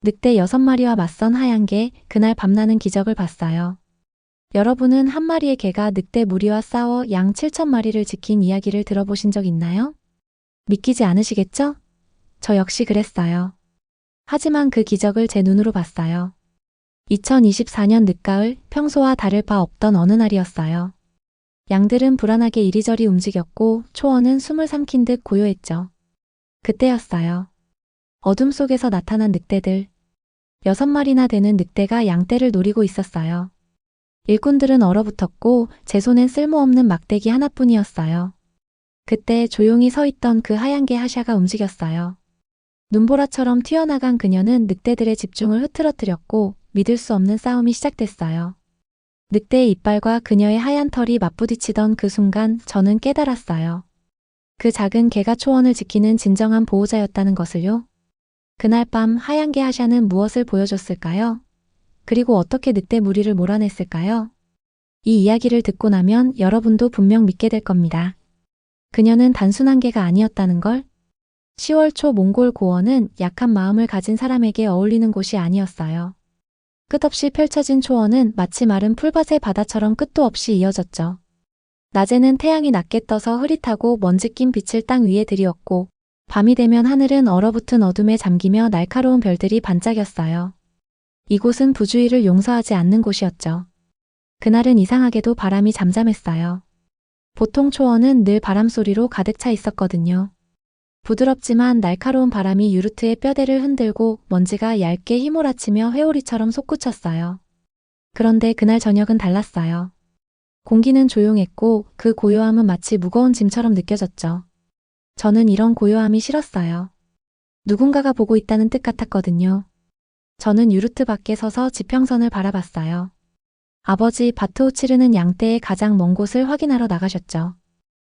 늑대 6마리와 맞선 하얀 개, 그날 밤나는 기적을 봤어요. 여러분은 한 마리의 개가 늑대 무리와 싸워 양 7,000마리를 지킨 이야기를 들어보신 적 있나요? 믿기지 않으시겠죠? 저 역시 그랬어요. 하지만 그 기적을 제 눈으로 봤어요. 2024년 늦가을, 평소와 다를 바 없던 어느 날이었어요. 양들은 불안하게 이리저리 움직였고 초원은 숨을 삼킨 듯 고요했죠. 그때였어요. 어둠 속에서 나타난 늑대들. 6마리나 되는 늑대가 양떼를 노리고 있었어요. 일꾼들은 얼어붙었고 제 손엔 쓸모없는 막대기 하나뿐이었어요. 그때 조용히 서 있던 그 하얀 개 하샤가 움직였어요. 눈보라처럼 튀어나간 그녀는 늑대들의 집중을 흐트러뜨렸고 믿을 수 없는 싸움이 시작됐어요. 늑대의 이빨과 그녀의 하얀 털이 맞부딪히던 그 순간 저는 깨달았어요. 그 작은 개가 초원을 지키는 진정한 보호자였다는 것을요. 그날 밤 하얀 개 하샤는 무엇을 보여줬을까요? 그리고 어떻게 늑대 무리를 몰아냈을까요? 이 이야기를 듣고 나면 여러분도 분명 믿게 될 겁니다. 그녀는 단순한 개가 아니었다는 걸. 10월 초 몽골 고원은 약한 마음을 가진 사람에게 어울리는 곳이 아니었어요. 끝없이 펼쳐진 초원은 마치 마른 풀밭의 바다처럼 끝도 없이 이어졌죠. 낮에는 태양이 낮게 떠서 흐릿하고 먼지 낀 빛을 땅 위에 들이었고 밤이 되면 하늘은 얼어붙은 어둠에 잠기며 날카로운 별들이 반짝였어요. 이곳은 부주의를 용서하지 않는 곳이었죠. 그날은 이상하게도 바람이 잠잠했어요. 보통 초원은 늘 바람소리로 가득 차 있었거든요. 부드럽지만 날카로운 바람이 유르트의 뼈대를 흔들고 먼지가 얇게 휘몰아치며 회오리처럼 솟구쳤어요. 그런데 그날 저녁은 달랐어요. 공기는 조용했고 그 고요함은 마치 무거운 짐처럼 느껴졌죠. 저는 이런 고요함이 싫었어요. 누군가가 보고 있다는 뜻 같았거든요. 저는 유르트 밖에 서서 지평선을 바라봤어요. 아버지 바트오치르는 양떼의 가장 먼 곳을 확인하러 나가셨죠.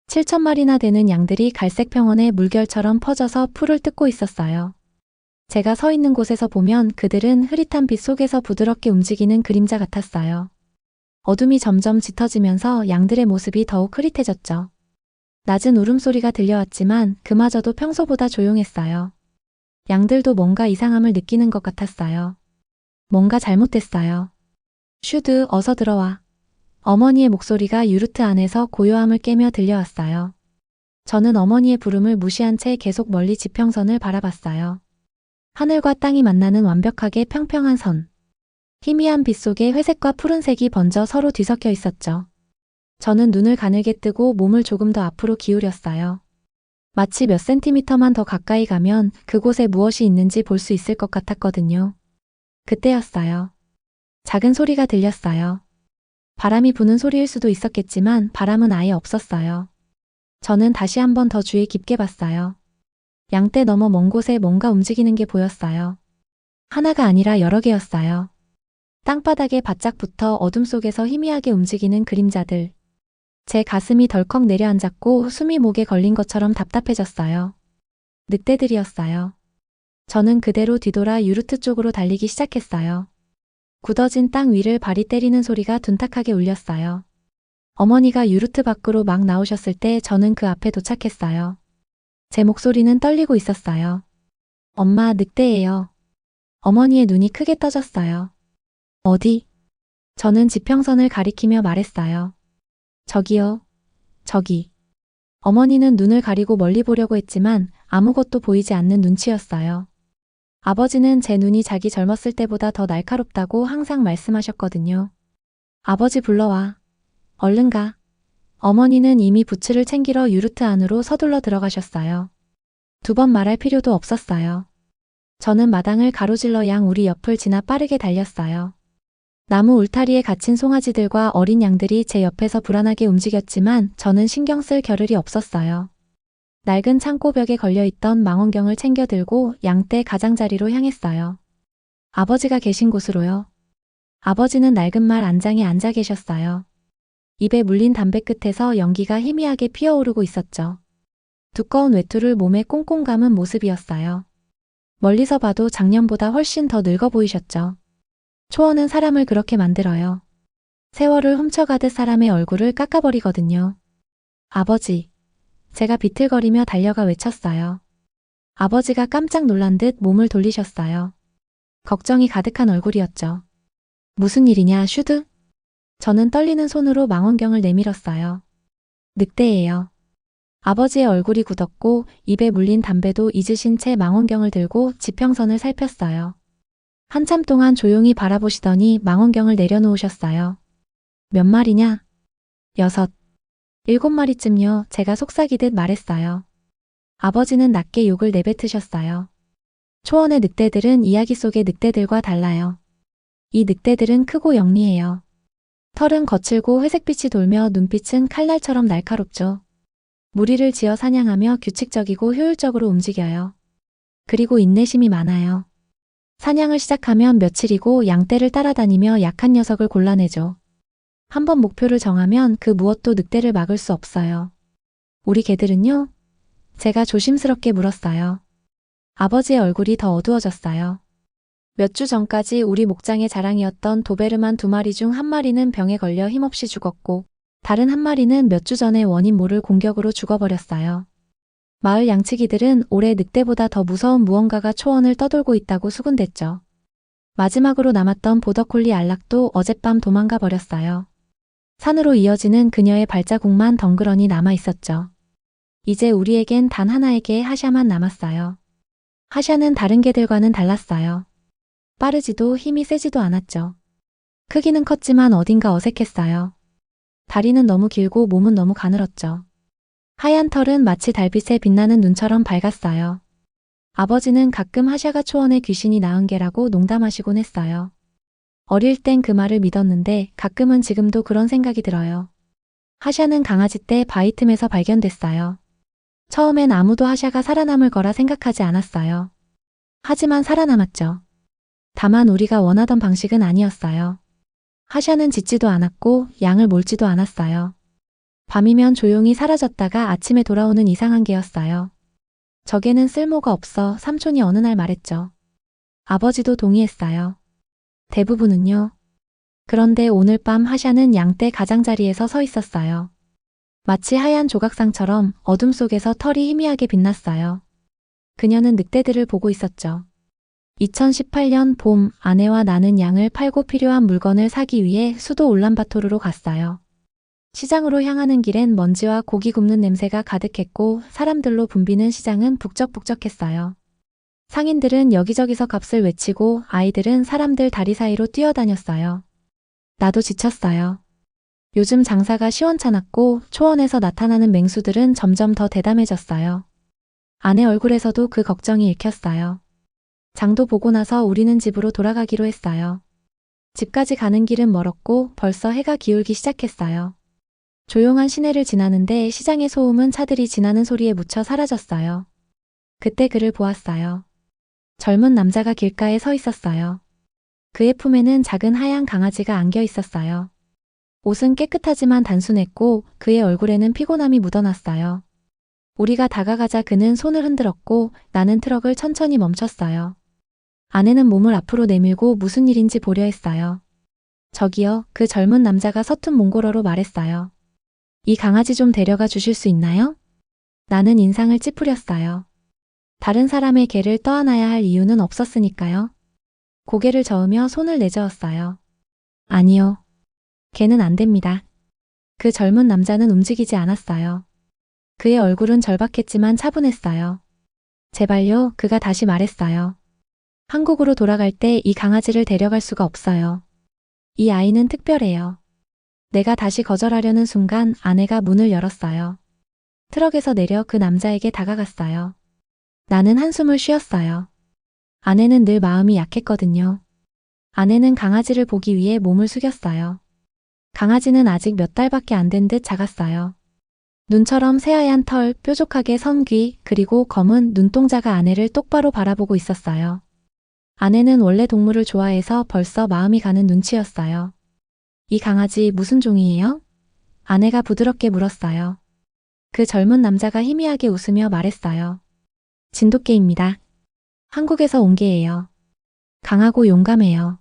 7,000마리나 되는 양들이 갈색 평원의 물결처럼 퍼져서 풀을 뜯고 있었어요. 제가 서 있는 곳에서 보면 그들은 흐릿한 빛 속에서 부드럽게 움직이는 그림자 같았어요. 어둠이 점점 짙어지면서 양들의 모습이 더욱 흐릿해졌죠. 낮은 울음소리가 들려왔지만 그마저도 평소보다 조용했어요. 양들도 뭔가 이상함을 느끼는 것 같았어요. 뭔가 잘못됐어요. 슈드, 어서 들어와. 어머니의 목소리가 유르트 안에서 고요함을 깨며 들려왔어요. 저는 어머니의 부름을 무시한 채 계속 멀리 지평선을 바라봤어요. 하늘과 땅이 만나는 완벽하게 평평한 선. 희미한 빛 속에 회색과 푸른색이 번져 서로 뒤섞여 있었죠. 저는 눈을 가늘게 뜨고 몸을 조금 더 앞으로 기울였어요. 마치 몇 센티미터만 더 가까이 가면 그곳에 무엇이 있는지 볼 수 있을 것 같았거든요. 그때였어요. 작은 소리가 들렸어요. 바람이 부는 소리일 수도 있었겠지만 바람은 아예 없었어요. 저는 다시 한 번 더 주의 깊게 봤어요. 양떼 너머 먼 곳에 뭔가 움직이는 게 보였어요. 하나가 아니라 여러 개였어요. 땅바닥에 바짝 붙어 어둠 속에서 희미하게 움직이는 그림자들. 제 가슴이 덜컥 내려앉았고 숨이 목에 걸린 것처럼 답답해졌어요. 늑대들이었어요. 저는 그대로 뒤돌아 유르트 쪽으로 달리기 시작했어요. 굳어진 땅 위를 발이 때리는 소리가 둔탁하게 울렸어요. 어머니가 유르트 밖으로 막 나오셨을 때 저는 그 앞에 도착했어요. 제 목소리는 떨리고 있었어요. 엄마, 늑대예요. 어머니의 눈이 크게 떠졌어요. 어디? 저는 지평선을 가리키며 말했어요. 저기요. 저기. 어머니는 눈을 가리고 멀리 보려고 했지만 아무것도 보이지 않는 눈치였어요. 아버지는 제 눈이 자기 젊었을 때보다 더 날카롭다고 항상 말씀하셨거든요. 아버지 불러와. 얼른 가. 어머니는 이미 부츠를 챙기러 유르트 안으로 서둘러 들어가셨어요. 2번 말할 필요도 없었어요. 저는 마당을 가로질러 양 우리 옆을 지나 빠르게 달렸어요. 나무 울타리에 갇힌 송아지들과 어린 양들이 제 옆에서 불안하게 움직였지만 저는 신경 쓸 겨를이 없었어요. 낡은 창고벽에 걸려있던 망원경을 챙겨 들고 양떼 가장자리로 향했어요. 아버지가 계신 곳으로요. 아버지는 낡은 말 안장에 앉아 계셨어요. 입에 물린 담배 끝에서 연기가 희미하게 피어오르고 있었죠. 두꺼운 외투를 몸에 꽁꽁 감은 모습이었어요. 멀리서 봐도 작년보다 훨씬 더 늙어 보이셨죠. 초원은 사람을 그렇게 만들어요. 세월을 훔쳐가듯 사람의 얼굴을 깎아버리거든요. 아버지. 제가 비틀거리며 달려가 외쳤어요. 아버지가 깜짝 놀란 듯 몸을 돌리셨어요. 걱정이 가득한 얼굴이었죠. 무슨 일이냐, 슈드? 저는 떨리는 손으로 망원경을 내밀었어요. 늑대예요. 아버지의 얼굴이 굳었고 입에 물린 담배도 잊으신 채 망원경을 들고 지평선을 살폈어요. 한참 동안 조용히 바라보시더니 망원경을 내려놓으셨어요. 몇 마리냐? 6, 7마리쯤요. 제가 속삭이듯 말했어요. 아버지는 낮게 욕을 내뱉으셨어요. 초원의 늑대들은 이야기 속의 늑대들과 달라요. 이 늑대들은 크고 영리해요. 털은 거칠고 회색빛이 돌며 눈빛은 칼날처럼 날카롭죠. 무리를 지어 사냥하며 규칙적이고 효율적으로 움직여요. 그리고 인내심이 많아요. 사냥을 시작하면 며칠이고 양떼를 따라다니며 약한 녀석을 골라내죠. 한번 목표를 정하면 그 무엇도 늑대를 막을 수 없어요. 우리 개들은요? 제가 조심스럽게 물었어요. 아버지의 얼굴이 더 어두워졌어요. 몇 주 전까지 우리 목장의 자랑이었던 도베르만 2마리 중 1마리는 병에 걸려 힘없이 죽었고 다른 1마리는 몇 주 전에 원인 모를 공격으로 죽어버렸어요. 마을 양치기들은 올해 늑대보다 더 무서운 무언가가 초원을 떠돌고 있다고 수군댔죠. 마지막으로 남았던 보더콜리 안락도 어젯밤 도망가 버렸어요. 산으로 이어지는 그녀의 발자국만 덩그러니 남아 있었죠. 이제 우리에겐 단 하나의 개 하샤만 남았어요. 하샤는 다른 개들과는 달랐어요. 빠르지도 힘이 세지도 않았죠. 크기는 컸지만 어딘가 어색했어요. 다리는 너무 길고 몸은 너무 가늘었죠. 하얀 털은 마치 달빛에 빛나는 눈처럼 밝았어요. 아버지는 가끔 하샤가 초원의 귀신이 낳은 개라고 농담하시곤 했어요. 어릴 땐 그 말을 믿었는데 가끔은 지금도 그런 생각이 들어요. 하샤는 강아지 때 바위 틈에서 발견됐어요. 처음엔 아무도 하샤가 살아남을 거라 생각하지 않았어요. 하지만 살아남았죠. 다만 우리가 원하던 방식은 아니었어요. 하샤는 짖지도 않았고 양을 몰지도 않았어요. 밤이면 조용히 사라졌다가 아침에 돌아오는 이상한 개였어요. 저 개는 쓸모가 없어 삼촌이 어느 날 말했죠. 아버지도 동의했어요. 대부분은요. 그런데 오늘 밤 하샤는 양떼 가장자리에서 서 있었어요. 마치 하얀 조각상처럼 어둠 속에서 털이 희미하게 빛났어요. 그녀는 늑대들을 보고 있었죠. 2018년 봄 아내와 나는 양을 팔고 필요한 물건을 사기 위해 수도 울란바토르로 갔어요. 시장으로 향하는 길엔 먼지와 고기 굽는 냄새가 가득했고 사람들로 붐비는 시장은 북적북적했어요. 상인들은 여기저기서 값을 외치고 아이들은 사람들 다리 사이로 뛰어다녔어요. 나도 지쳤어요. 요즘 장사가 시원찮았고 초원에서 나타나는 맹수들은 점점 더 대담해졌어요. 아내 얼굴에서도 그 걱정이 읽혔어요. 장도 보고 나서 우리는 집으로 돌아가기로 했어요. 집까지 가는 길은 멀었고 벌써 해가 기울기 시작했어요. 조용한 시내를 지나는데 시장의 소음은 차들이 지나는 소리에 묻혀 사라졌어요. 그때 그를 보았어요. 젊은 남자가 길가에 서 있었어요. 그의 품에는 작은 하얀 강아지가 안겨 있었어요. 옷은 깨끗하지만 단순했고 그의 얼굴에는 피곤함이 묻어났어요. 우리가 다가가자 그는 손을 흔들었고 나는 트럭을 천천히 멈췄어요. 아내는 몸을 앞으로 내밀고 무슨 일인지 보려 했어요. 저기요, 그 젊은 남자가 서툰 몽골어로 말했어요. 이 강아지 좀 데려가 주실 수 있나요? 나는 인상을 찌푸렸어요. 다른 사람의 개를 떠안아야 할 이유는 없었으니까요. 고개를 저으며 손을 내저었어요. 아니요. 개는 안 됩니다. 그 젊은 남자는 움직이지 않았어요. 그의 얼굴은 절박했지만 차분했어요. 제발요, 그가 다시 말했어요. 한국으로 돌아갈 때 이 강아지를 데려갈 수가 없어요. 이 아이는 특별해요. 내가 다시 거절하려는 순간 아내가 문을 열었어요. 트럭에서 내려 그 남자에게 다가갔어요. 나는 한숨을 쉬었어요. 아내는 늘 마음이 약했거든요. 아내는 강아지를 보기 위해 몸을 숙였어요. 강아지는 아직 몇 달밖에 안 된 듯 작았어요. 눈처럼 새하얀 털, 뾰족하게 선 귀, 그리고 검은 눈동자가 아내를 똑바로 바라보고 있었어요. 아내는 원래 동물을 좋아해서 벌써 마음이 가는 눈치였어요. 이 강아지 무슨 종이에요? 아내가 부드럽게 물었어요. 그 젊은 남자가 희미하게 웃으며 말했어요. 진돗개입니다. 한국에서 온 개예요. 강하고 용감해요.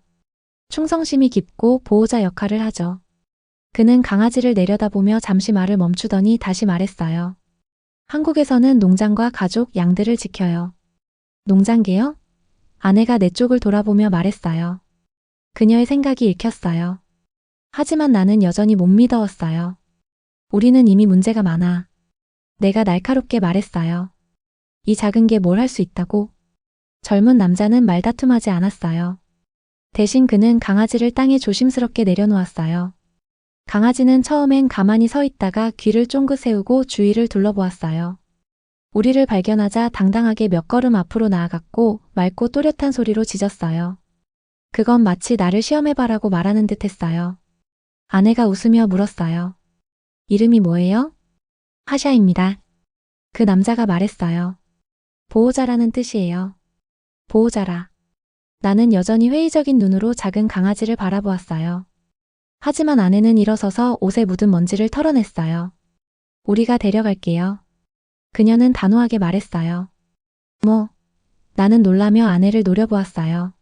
충성심이 깊고 보호자 역할을 하죠. 그는 강아지를 내려다보며 잠시 말을 멈추더니 다시 말했어요. 한국에서는 농장과 가족, 양들을 지켜요. 농장개요? 아내가 내 쪽을 돌아보며 말했어요. 그녀의 생각이 읽혔어요. 하지만 나는 여전히 못 믿어왔어요. 우리는 이미 문제가 많아. 내가 날카롭게 말했어요. 이 작은 게 뭘 할 수 있다고? 젊은 남자는 말다툼하지 않았어요. 대신 그는 강아지를 땅에 조심스럽게 내려놓았어요. 강아지는 처음엔 가만히 서 있다가 귀를 쫑긋 세우고 주위를 둘러보았어요. 우리를 발견하자 당당하게 몇 걸음 앞으로 나아갔고 맑고 또렷한 소리로 짖었어요. 그건 마치 나를 시험해봐라고 말하는 듯 했어요. 아내가 웃으며 물었어요. 이름이 뭐예요? 하샤입니다. 그 남자가 말했어요. 보호자라는 뜻이에요. 보호자라. 나는 여전히 회의적인 눈으로 작은 강아지를 바라보았어요. 하지만 아내는 일어서서 옷에 묻은 먼지를 털어냈어요. 우리가 데려갈게요. 그녀는 단호하게 말했어요. 뭐? 나는 놀라며 아내를 노려보았어요.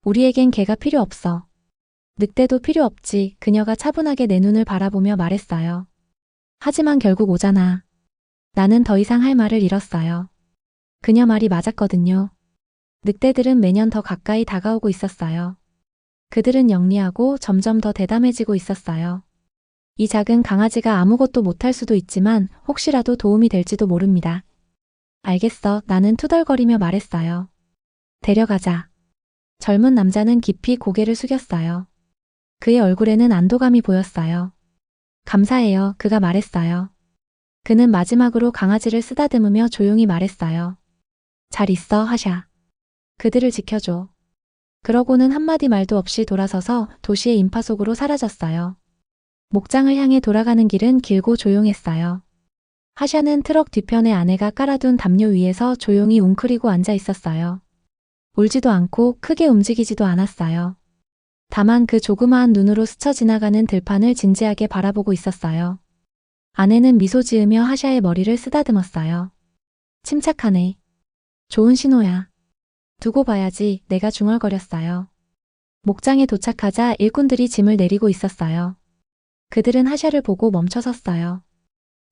우리에겐 개가 필요 없어. 늑대도 필요 없지. 그녀가 차분하게 내 눈을 바라보며 말했어요. 하지만 결국 오잖아. 나는 더 이상 할 말을 잃었어요. 그녀 말이 맞았거든요. 늑대들은 매년 더 가까이 다가오고 있었어요. 그들은 영리하고 점점 더 대담해지고 있었어요. 이 작은 강아지가 아무것도 못할 수도 있지만 혹시라도 도움이 될지도 모릅니다. 알겠어. 나는 투덜거리며 말했어요. 데려가자. 젊은 남자는 깊이 고개를 숙였어요. 그의 얼굴에는 안도감이 보였어요. 감사해요. 그가 말했어요. 그는 마지막으로 강아지를 쓰다듬으며 조용히 말했어요. 잘 있어, 하샤. 그들을 지켜줘. 그러고는 한마디 말도 없이 돌아서서 도시의 인파 속으로 사라졌어요. 목장을 향해 돌아가는 길은 길고 조용했어요. 하샤는 트럭 뒤편에 아내가 깔아둔 담요 위에서 조용히 웅크리고 앉아 있었어요. 울지도 않고 크게 움직이지도 않았어요. 다만 그 조그마한 눈으로 스쳐 지나가는 들판을 진지하게 바라보고 있었어요. 아내는 미소 지으며 하샤의 머리를 쓰다듬었어요. 침착하네. 좋은 신호야. 두고 봐야지. 내가 중얼거렸어요. 목장에 도착하자 일꾼들이 짐을 내리고 있었어요. 그들은 하샤를 보고 멈춰섰어요.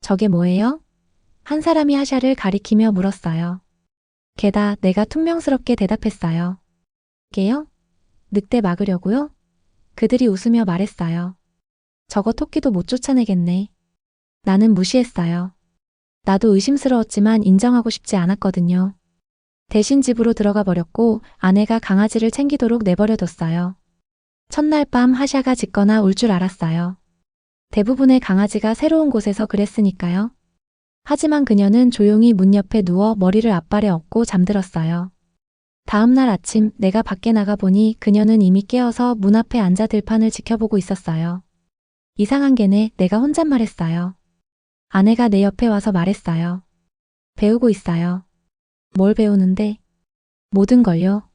저게 뭐예요? 한 사람이 하샤를 가리키며 물었어요. 게다 내가 퉁명스럽게 대답했어요. 개요? 늑대 막으려고요? 그들이 웃으며 말했어요. 저거 토끼도 못 쫓아내겠네. 나는 무시했어요. 나도 의심스러웠지만 인정하고 싶지 않았거든요. 대신 집으로 들어가 버렸고 아내가 강아지를 챙기도록 내버려뒀어요. 첫날 밤 하샤가 짖거나 울 줄 알았어요. 대부분의 강아지가 새로운 곳에서 그랬으니까요. 하지만 그녀는 조용히 문 옆에 누워 머리를 앞발에 얹고 잠들었어요. 다음 날 아침 내가 밖에 나가 보니 그녀는 이미 깨어서 문 앞에 앉아 들판을 지켜보고 있었어요. 이상한 개네. 내가 혼잣말했어요. 아내가 내 옆에 와서 말했어요. 배우고 있어요. 뭘 배우는데? 모든 걸요.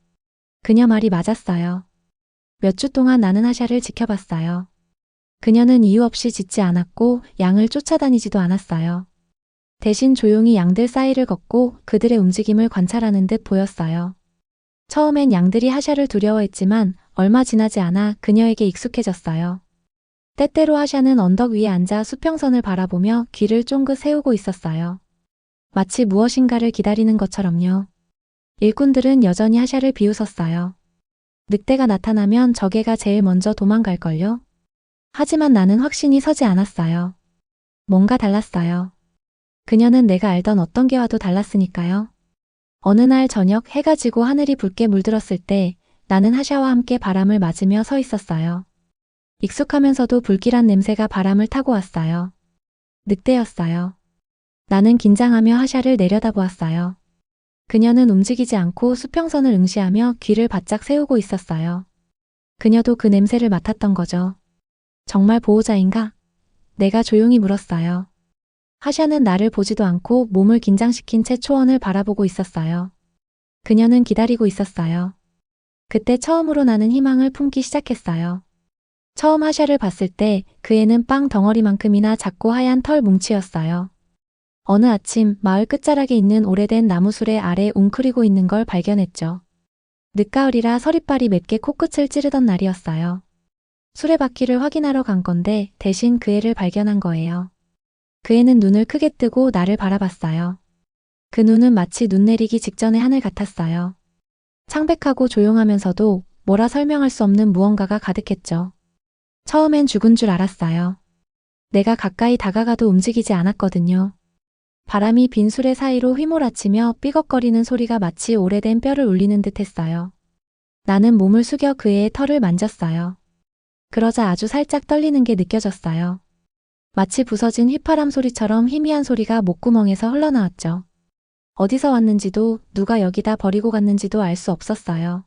그녀 말이 맞았어요. 몇 주 동안 나는 하샤를 지켜봤어요. 그녀는 이유 없이 짖지 않았고 양을 쫓아다니지도 않았어요. 대신 조용히 양들 사이를 걷고 그들의 움직임을 관찰하는 듯 보였어요. 처음엔 양들이 하샤를 두려워했지만 얼마 지나지 않아 그녀에게 익숙해졌어요. 때때로 하샤는 언덕 위에 앉아 수평선을 바라보며 귀를 쫑긋 세우고 있었어요. 마치 무엇인가를 기다리는 것처럼요. 일꾼들은 여전히 하샤를 비웃었어요. 늑대가 나타나면 저 개가 제일 먼저 도망갈걸요? 하지만 나는 확신이 서지 않았어요. 뭔가 달랐어요. 그녀는 내가 알던 어떤 개와도 달랐으니까요. 어느 날 저녁 해가 지고 하늘이 붉게 물들었을 때 나는 하샤와 함께 바람을 맞으며 서 있었어요. 익숙하면서도 불길한 냄새가 바람을 타고 왔어요. 늑대였어요. 나는 긴장하며 하샤를 내려다보았어요. 그녀는 움직이지 않고 수평선을 응시하며 귀를 바짝 세우고 있었어요. 그녀도 그 냄새를 맡았던 거죠. 정말 보호자인가? 내가 조용히 물었어요. 하샤는 나를 보지도 않고 몸을 긴장시킨 채 초원을 바라보고 있었어요. 그녀는 기다리고 있었어요. 그때 처음으로 나는 희망을 품기 시작했어요. 처음 하샤를 봤을 때 그 애는 빵 덩어리만큼이나 작고 하얀 털 뭉치였어요. 어느 아침 마을 끝자락에 있는 오래된 나무수레 아래 웅크리고 있는 걸 발견했죠. 늦가을이라 서리빨이 맵게 코끝을 찌르던 날이었어요. 수레바퀴를 확인하러 간 건데 대신 그 애를 발견한 거예요. 그 애는 눈을 크게 뜨고 나를 바라봤어요. 그 눈은 마치 눈 내리기 직전의 하늘 같았어요. 창백하고 조용하면서도 뭐라 설명할 수 없는 무언가가 가득했죠. 처음엔 죽은 줄 알았어요. 내가 가까이 다가가도 움직이지 않았거든요. 바람이 빈 수레 사이로 휘몰아치며 삐걱거리는 소리가 마치 오래된 뼈를 울리는 듯 했어요. 나는 몸을 숙여 그의 털을 만졌어요. 그러자 아주 살짝 떨리는 게 느껴졌어요. 마치 부서진 휘파람 소리처럼 희미한 소리가 목구멍에서 흘러나왔죠. 어디서 왔는지도 누가 여기다 버리고 갔는지도 알 수 없었어요.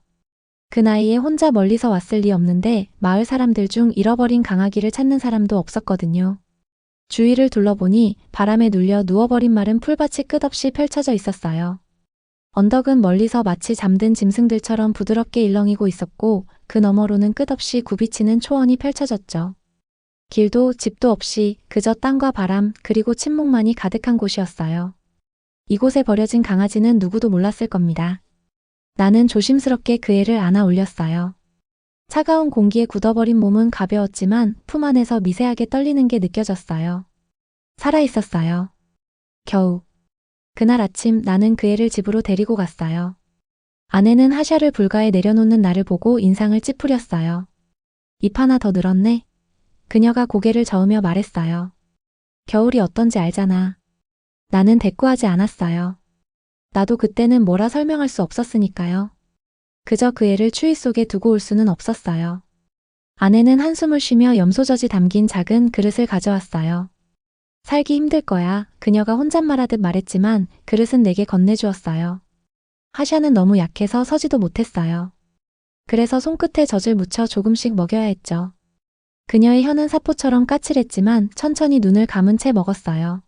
그 나이에 혼자 멀리서 왔을 리 없는데 마을 사람들 중 잃어버린 강아지를 찾는 사람도 없었거든요. 주위를 둘러보니 바람에 눌려 누워버린 마른 풀밭이 끝없이 펼쳐져 있었어요. 언덕은 멀리서 마치 잠든 짐승들처럼 부드럽게 일렁이고 있었고 그 너머로는 끝없이 굽이치는 초원이 펼쳐졌죠. 길도 집도 없이 그저 땅과 바람 그리고 침묵만이 가득한 곳이었어요. 이곳에 버려진 강아지는 누구도 몰랐을 겁니다. 나는 조심스럽게 그 애를 안아 올렸어요. 차가운 공기에 굳어버린 몸은 가벼웠지만 품 안에서 미세하게 떨리는 게 느껴졌어요. 살아있었어요. 겨우. 그날 아침 나는 그 애를 집으로 데리고 갔어요. 아내는 하샤를 불가에 내려놓는 나를 보고 인상을 찌푸렸어요. 입 하나 더 늘었네. 그녀가 고개를 저으며 말했어요. 겨울이 어떤지 알잖아. 나는 대꾸하지 않았어요. 나도 그때는 뭐라 설명할 수 없었으니까요. 그저 그 애를 추위 속에 두고 올 수는 없었어요. 아내는 한숨을 쉬며 염소젖이 담긴 작은 그릇을 가져왔어요. 살기 힘들 거야. 그녀가 혼잣말하듯 말했지만 그릇은 내게 건네주었어요. 하샤는 너무 약해서 서지도 못했어요. 그래서 손끝에 젖을 묻혀 조금씩 먹여야 했죠. 그녀의 혀는 사포처럼 까칠했지만 천천히 눈을 감은 채 먹었어요.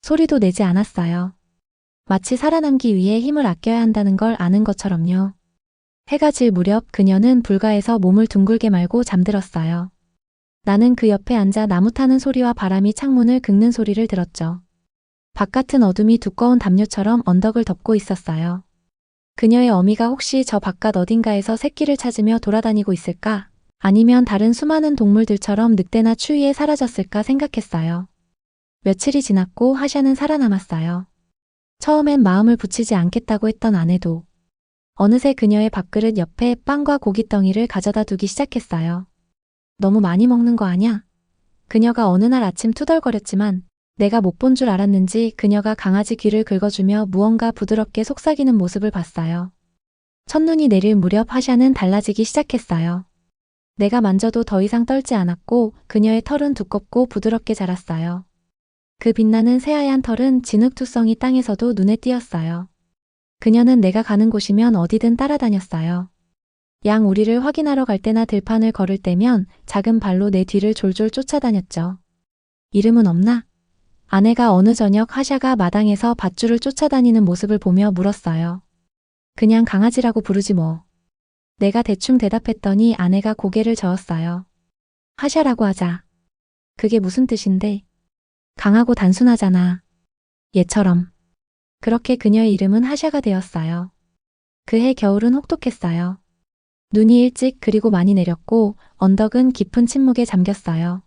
소리도 내지 않았어요. 마치 살아남기 위해 힘을 아껴야 한다는 걸 아는 것처럼요. 해가 질 무렵 그녀는 불가에서 몸을 둥글게 말고 잠들었어요. 나는 그 옆에 앉아 나무 타는 소리와 바람이 창문을 긁는 소리를 들었죠. 바깥은 어둠이 두꺼운 담요처럼 언덕을 덮고 있었어요. 그녀의 어미가 혹시 저 바깥 어딘가에서 새끼를 찾으며 돌아다니고 있을까? 아니면 다른 수많은 동물들처럼 늑대나 추위에 사라졌을까 생각했어요. 며칠이 지났고 하샤는 살아남았어요. 처음엔 마음을 붙이지 않겠다고 했던 아내도 어느새 그녀의 밥그릇 옆에 빵과 고깃덩이를 가져다 두기 시작했어요. 너무 많이 먹는 거 아냐? 그녀가 어느 날 아침 투덜거렸지만 내가 못 본 줄 알았는지 그녀가 강아지 귀를 긁어주며 무언가 부드럽게 속삭이는 모습을 봤어요. 첫눈이 내릴 무렵 하샤는 달라지기 시작했어요. 내가 만져도 더 이상 떨지 않았고 그녀의 털은 두껍고 부드럽게 자랐어요. 그 빛나는 새하얀 털은 진흙투성이 땅에서도 눈에 띄었어요. 그녀는 내가 가는 곳이면 어디든 따라다녔어요. 양 우리를 확인하러 갈 때나 들판을 걸을 때면 작은 발로 내 뒤를 졸졸 쫓아다녔죠. 이름은 없나? 아내가 어느 저녁 하샤가 마당에서 밧줄을 쫓아다니는 모습을 보며 물었어요. 그냥 강아지라고 부르지 뭐. 내가 대충 대답했더니 아내가 고개를 저었어요. 하샤라고 하자. 그게 무슨 뜻인데? 강하고 단순하잖아. 얘처럼. 그렇게 그녀의 이름은 하샤가 되었어요. 그해 겨울은 혹독했어요. 눈이 일찍 그리고 많이 내렸고 언덕은 깊은 침묵에 잠겼어요.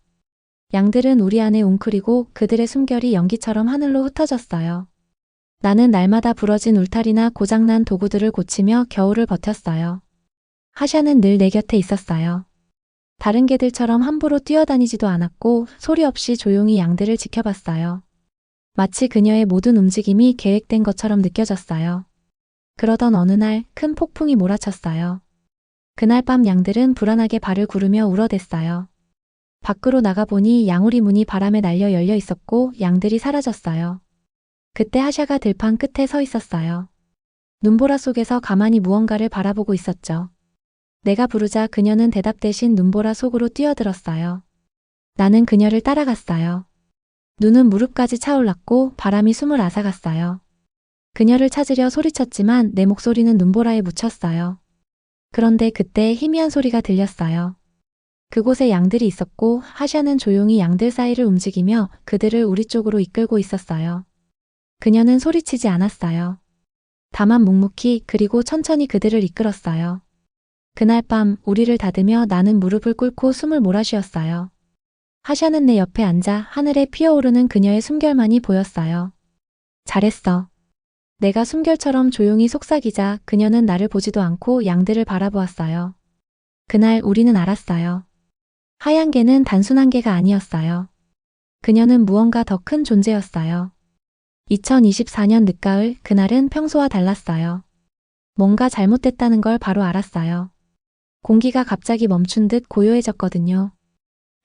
양들은 우리 안에 웅크리고 그들의 숨결이 연기처럼 하늘로 흩어졌어요. 나는 날마다 부러진 울타리나 고장난 도구들을 고치며 겨울을 버텼어요. 하샤는 늘 내 곁에 있었어요. 다른 개들처럼 함부로 뛰어다니지도 않았고 소리 없이 조용히 양들을 지켜봤어요. 마치 그녀의 모든 움직임이 계획된 것처럼 느껴졌어요. 그러던 어느 날 큰 폭풍이 몰아쳤어요. 그날 밤 양들은 불안하게 발을 구르며 울어댔어요. 밖으로 나가보니 양우리 문이 바람에 날려 열려 있었고 양들이 사라졌어요. 그때 하샤가 들판 끝에 서 있었어요. 눈보라 속에서 가만히 무언가를 바라보고 있었죠. 내가 부르자 그녀는 대답 대신 눈보라 속으로 뛰어들었어요. 나는 그녀를 따라갔어요. 눈은 무릎까지 차올랐고 바람이 숨을 앗아갔어요. 그녀를 찾으려 소리쳤지만 내 목소리는 눈보라에 묻혔어요. 그런데 그때 희미한 소리가 들렸어요. 그곳에 양들이 있었고 하샤는 조용히 양들 사이를 움직이며 그들을 우리 쪽으로 이끌고 있었어요. 그녀는 소리치지 않았어요. 다만 묵묵히 그리고 천천히 그들을 이끌었어요. 그날 밤 우리를 닫으며 나는 무릎을 꿇고 숨을 몰아쉬었어요. 하샤는 내 옆에 앉아 하늘에 피어오르는 그녀의 숨결만이 보였어요. 잘했어. 내가 숨결처럼 조용히 속삭이자 그녀는 나를 보지도 않고 양들을 바라보았어요. 그날 우리는 알았어요. 하얀 개는 단순한 개가 아니었어요. 그녀는 무언가 더 큰 존재였어요. 2024년 늦가을, 그날은 평소와 달랐어요. 뭔가 잘못됐다는 걸 바로 알았어요. 공기가 갑자기 멈춘 듯 고요해졌거든요.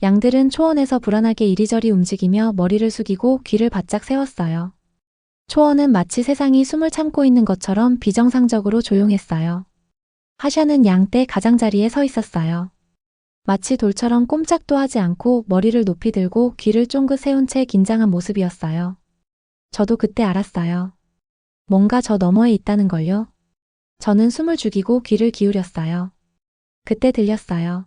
양들은 초원에서 불안하게 이리저리 움직이며 머리를 숙이고 귀를 바짝 세웠어요. 초원은 마치 세상이 숨을 참고 있는 것처럼 비정상적으로 조용했어요. 하샤는 양떼 가장자리에 서 있었어요. 마치 돌처럼 꼼짝도 하지 않고 머리를 높이 들고 귀를 쫑긋 세운 채 긴장한 모습이었어요. 저도 그때 알았어요. 뭔가 저 너머에 있다는 걸요. 저는 숨을 죽이고 귀를 기울였어요. 그때 들렸어요.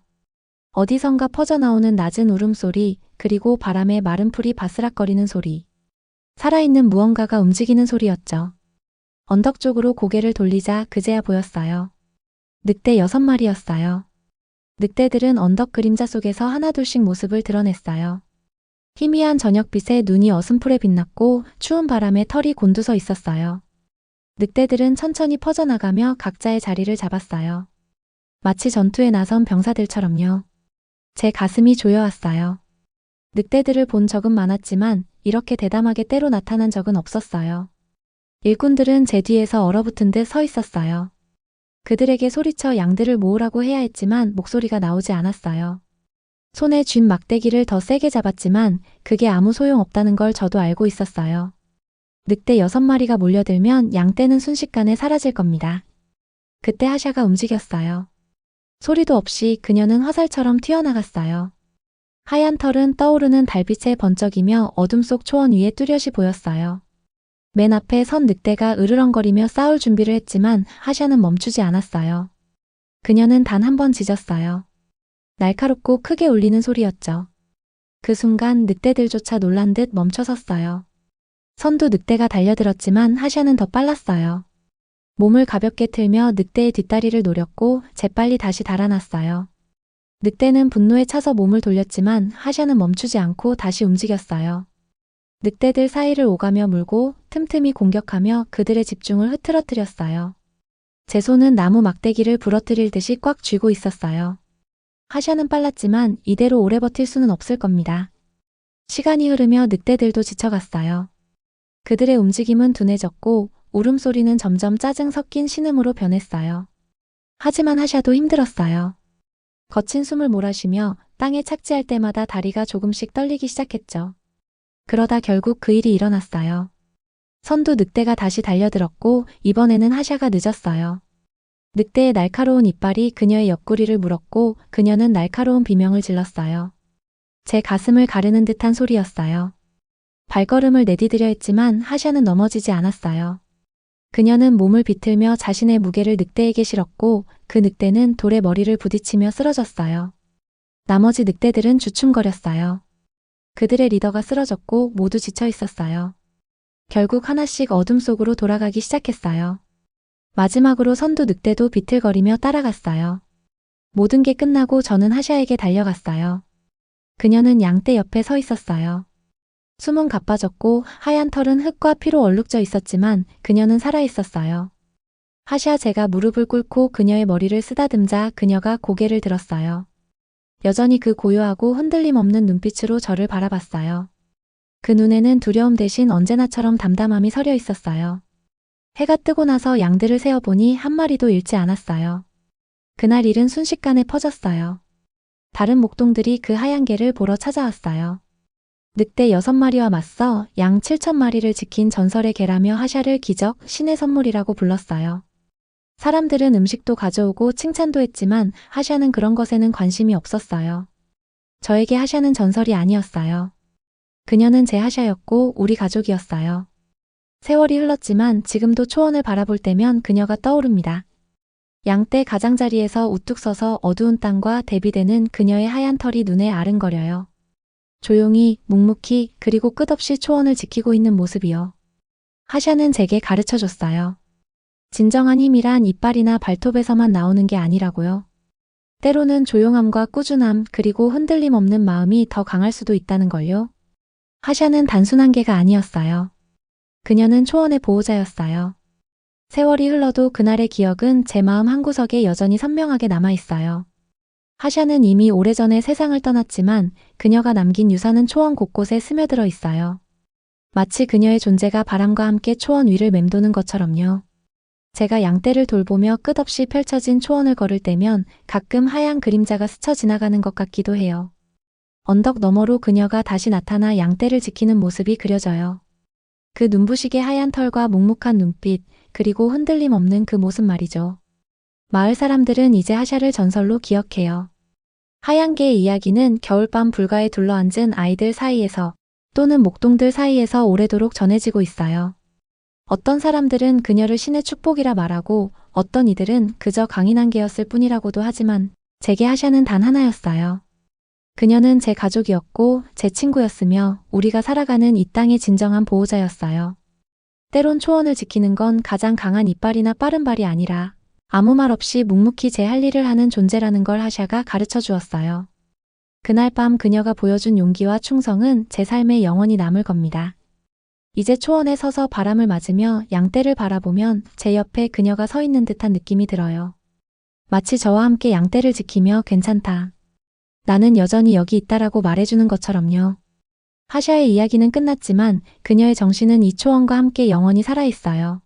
어디선가 퍼져나오는 낮은 울음소리, 그리고 바람에 마른 풀이 바스락거리는 소리. 살아있는 무언가가 움직이는 소리였죠. 언덕 쪽으로 고개를 돌리자 그제야 보였어요. 늑대 6마리였어요. 늑대들은 언덕 그림자 속에서 하나둘씩 모습을 드러냈어요. 희미한 저녁빛에 눈이 어슴푸레 빛났고 추운 바람에 털이 곤두서 있었어요. 늑대들은 천천히 퍼져나가며 각자의 자리를 잡았어요. 마치 전투에 나선 병사들처럼요. 제 가슴이 조여왔어요. 늑대들을 본 적은 많았지만 이렇게 대담하게 때로 나타난 적은 없었어요. 일꾼들은 제 뒤에서 얼어붙은 듯 서 있었어요. 그들에게 소리쳐 양들을 모으라고 해야 했지만 목소리가 나오지 않았어요. 손에 쥔 막대기를 더 세게 잡았지만 그게 아무 소용없다는 걸 저도 알고 있었어요. 늑대 6마리가 몰려들면 양떼는 순식간에 사라질 겁니다. 그때 하샤가 움직였어요. 소리도 없이 그녀는 화살처럼 튀어나갔어요. 하얀 털은 떠오르는 달빛에 번쩍이며 어둠 속 초원 위에 뚜렷이 보였어요. 맨 앞에 선 늑대가 으르렁거리며 싸울 준비를 했지만 하샤는 멈추지 않았어요. 그녀는 단 한 번 짖었어요. 날카롭고 크게 울리는 소리였죠. 그 순간 늑대들조차 놀란 듯 멈춰섰어요. 선두 늑대가 달려들었지만 하샤는 더 빨랐어요. 몸을 가볍게 틀며 늑대의 뒷다리를 노렸고 재빨리 다시 달아났어요. 늑대는 분노에 차서 몸을 돌렸지만 하샤는 멈추지 않고 다시 움직였어요. 늑대들 사이를 오가며 물고 틈틈이 공격하며 그들의 집중을 흐트러뜨렸어요. 제 손은 나무 막대기를 부러뜨릴 듯이 꽉 쥐고 있었어요. 하샤는 빨랐지만 이대로 오래 버틸 수는 없을 겁니다. 시간이 흐르며 늑대들도 지쳐갔어요. 그들의 움직임은 둔해졌고 울음소리는 점점 짜증 섞인 신음으로 변했어요. 하지만 하샤도 힘들었어요. 거친 숨을 몰아쉬며 땅에 착지할 때마다 다리가 조금씩 떨리기 시작했죠. 그러다 결국 그 일이 일어났어요. 선두 늑대가 다시 달려들었고 이번에는 하샤가 늦었어요. 늑대의 날카로운 이빨이 그녀의 옆구리를 물었고 그녀는 날카로운 비명을 질렀어요. 제 가슴을 가르는 듯한 소리였어요. 발걸음을 내디디려 했지만 하샤는 넘어지지 않았어요. 그녀는 몸을 비틀며 자신의 무게를 늑대에게 실었고 그 늑대는 돌에 머리를 부딪히며 쓰러졌어요. 나머지 늑대들은 주춤거렸어요. 그들의 리더가 쓰러졌고 모두 지쳐 있었어요. 결국 하나씩 어둠 속으로 돌아가기 시작했어요. 마지막으로 선두 늑대도 비틀거리며 따라갔어요. 모든 게 끝나고 저는 하샤에게 달려갔어요. 그녀는 양떼 옆에 서 있었어요. 숨은 가빠졌고 하얀 털은 흙과 피로 얼룩져 있었지만 그녀는 살아있었어요. 하샤, 제가 무릎을 꿇고 그녀의 머리를 쓰다듬자 그녀가 고개를 들었어요. 여전히 그 고요하고 흔들림 없는 눈빛으로 저를 바라봤어요. 그 눈에는 두려움 대신 언제나처럼 담담함이 서려 있었어요. 해가 뜨고 나서 양들을 세어보니 한 마리도 잃지 않았어요. 그날 일은 순식간에 퍼졌어요. 다른 목동들이 그 하얀 개를 보러 찾아왔어요. 늑대 6마리와 맞서 양 7,000마리를 지킨 전설의 개라며 하샤를 기적, 신의 선물이라고 불렀어요. 사람들은 음식도 가져오고 칭찬도 했지만 하샤는 그런 것에는 관심이 없었어요. 저에게 하샤는 전설이 아니었어요. 그녀는 제 하샤였고 우리 가족이었어요. 세월이 흘렀지만 지금도 초원을 바라볼 때면 그녀가 떠오릅니다. 양떼 가장자리에서 우뚝 서서 어두운 땅과 대비되는 그녀의 하얀 털이 눈에 아른거려요. 조용히, 묵묵히, 그리고 끝없이 초원을 지키고 있는 모습이요. 하샤는 제게 가르쳐줬어요. 진정한 힘이란 이빨이나 발톱에서만 나오는 게 아니라고요. 때로는 조용함과 꾸준함, 그리고 흔들림 없는 마음이 더 강할 수도 있다는 걸요. 하샤는 단순한 개가 아니었어요. 그녀는 초원의 보호자였어요. 세월이 흘러도 그날의 기억은 제 마음 한구석에 여전히 선명하게 남아있어요. 하샤는 이미 오래전에 세상을 떠났지만 그녀가 남긴 유산은 초원 곳곳에 스며들어 있어요. 마치 그녀의 존재가 바람과 함께 초원 위를 맴도는 것처럼요. 제가 양떼를 돌보며 끝없이 펼쳐진 초원을 걸을 때면 가끔 하얀 그림자가 스쳐 지나가는 것 같기도 해요. 언덕 너머로 그녀가 다시 나타나 양떼를 지키는 모습이 그려져요. 그 눈부시게 하얀 털과 묵묵한 눈빛, 그리고 흔들림 없는 그 모습 말이죠. 마을 사람들은 이제 하샤를 전설로 기억해요. 하얀 개의 이야기는 겨울밤 불가에 둘러앉은 아이들 사이에서 또는 목동들 사이에서 오래도록 전해지고 있어요. 어떤 사람들은 그녀를 신의 축복이라 말하고 어떤 이들은 그저 강인한 개였을 뿐이라고도 하지만 제게 하샤는 단 하나였어요. 그녀는 제 가족이었고 제 친구였으며 우리가 살아가는 이 땅의 진정한 보호자였어요. 때론 초원을 지키는 건 가장 강한 이빨이나 빠른 발이 아니라 아무 말 없이 묵묵히 제 할 일을 하는 존재라는 걸 하샤가 가르쳐 주었어요. 그날 밤 그녀가 보여준 용기와 충성은 제 삶에 영원히 남을 겁니다. 이제 초원에 서서 바람을 맞으며 양떼를 바라보면 제 옆에 그녀가 서 있는 듯한 느낌이 들어요. 마치 저와 함께 양떼를 지키며 괜찮다. 나는 여전히 여기 있다라고 말해주는 것처럼요. 하샤의 이야기는 끝났지만 그녀의 정신은 이 초원과 함께 영원히 살아있어요.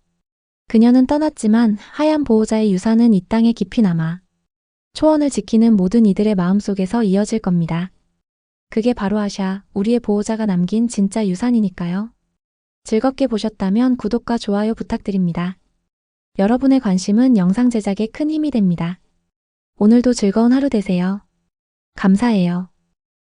그녀는 떠났지만 하얀 보호자의 유산은 이 땅에 깊이 남아 초원을 지키는 모든 이들의 마음속에서 이어질 겁니다. 그게 바로 하샤, 우리의 보호자가 남긴 진짜 유산이니까요. 즐겁게 보셨다면 구독과 좋아요 부탁드립니다. 여러분의 관심은 영상 제작에 큰 힘이 됩니다. 오늘도 즐거운 하루 되세요. 감사해요.